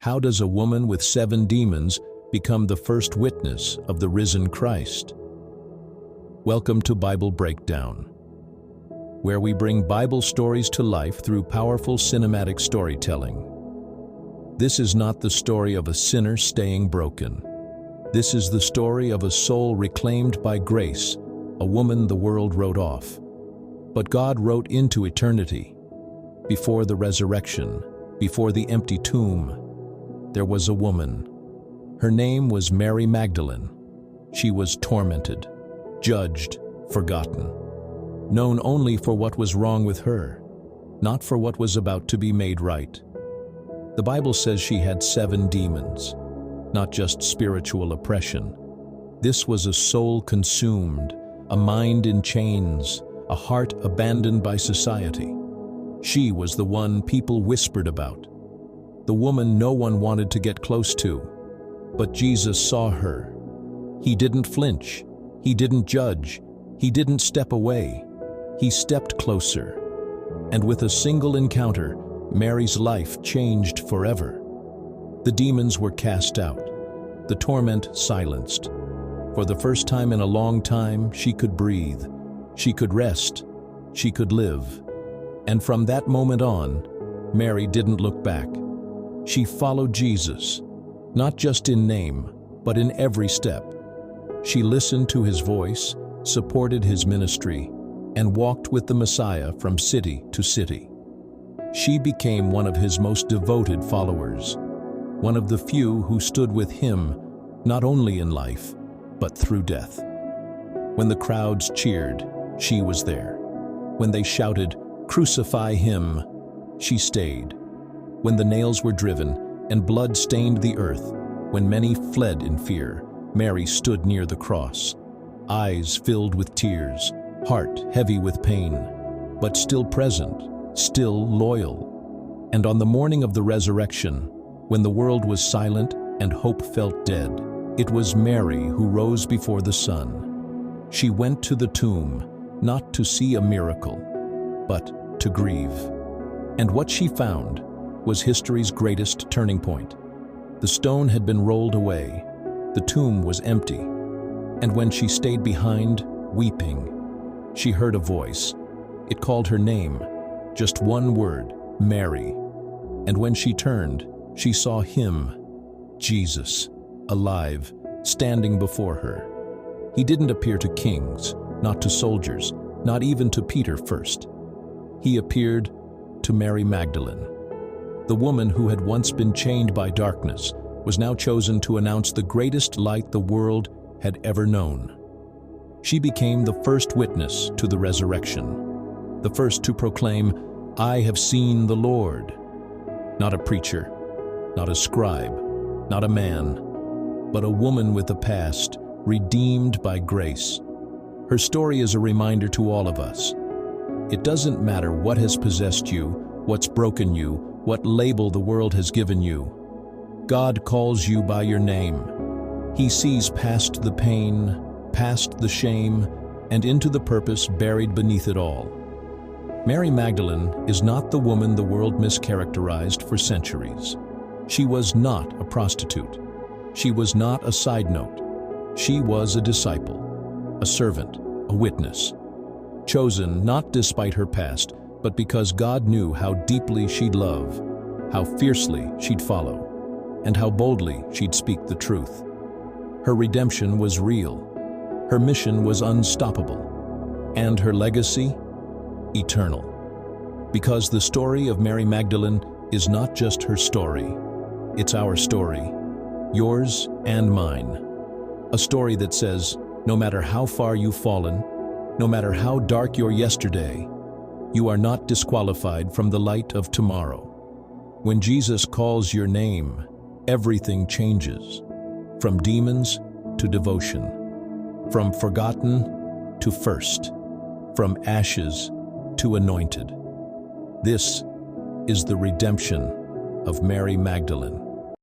How does a woman with 7 demons become the first witness of the risen Christ? Welcome to Bible Breakdown, where we bring Bible stories to life through powerful cinematic storytelling. This is not the story of a sinner staying broken. This is the story of a soul reclaimed by grace, a woman the world wrote off. But God wrote into eternity. Before the resurrection, before the empty tomb, there was a woman. Her name was Mary Magdalene. She was tormented, judged, forgotten, known only for what was wrong with her, not for what was about to be made right. The Bible says she had 7 demons, not just spiritual oppression. This was a soul consumed, a mind in chains, a heart abandoned by society. She was the one people whispered about, the woman no one wanted to get close to. But Jesus saw her. He didn't flinch. He didn't judge. He didn't step away. He stepped closer. And with a single encounter, Mary's life changed forever. The demons were cast out. The torment silenced. For the first time in a long time, she could breathe. She could rest. She could live. And from that moment on, Mary didn't look back. She followed Jesus, not just in name, but in every step. She listened to his voice, supported his ministry, and walked with the Messiah from city to city. She became one of his most devoted followers, one of the few who stood with him, not only in life, but through death. When the crowds cheered, she was there. When they shouted, "Crucify him," she stayed. When the nails were driven and blood stained the earth, when many fled in fear, Mary stood near the cross, eyes filled with tears, heart heavy with pain, but still present, still loyal. And on the morning of the resurrection, when the world was silent and hope felt dead, it was Mary who rose before the sun. She went to the tomb, not to see a miracle, but to grieve. And what she found was history's greatest turning point. The stone had been rolled away. The tomb was empty. And when she stayed behind, weeping, she heard a voice. It called her name, just one word, Mary. And when she turned, she saw him, Jesus, alive, standing before her. He didn't appear to kings, not to soldiers, not even to Peter first. He appeared to Mary Magdalene. The woman who had once been chained by darkness was now chosen to announce the greatest light the world had ever known. She became the first witness to the resurrection, the first to proclaim, "I have seen the Lord." Not a preacher, not a scribe, not a man, but a woman with a past, redeemed by grace. Her story is a reminder to all of us. It doesn't matter what has possessed you, what's broken you, what label the world has given you. God calls you by your name. He sees past the pain, past the shame, and into the purpose buried beneath it all. Mary Magdalene is not the woman the world mischaracterized for centuries. She was not a prostitute. She was not a side note. She was a disciple, a servant, a witness. Chosen not despite her past, but because God knew how deeply she'd love, how fiercely she'd follow, and how boldly she'd speak the truth. Her redemption was real. Her mission was unstoppable. And her legacy? Eternal. Because the story of Mary Magdalene is not just her story. It's our story, yours and mine. A story that says, no matter how far you've fallen, no matter how dark your yesterday, you are not disqualified from the light of tomorrow. When Jesus calls your name, everything changes. From demons to devotion. From forgotten to first. From ashes to anointed. This is the redemption of Mary Magdalene.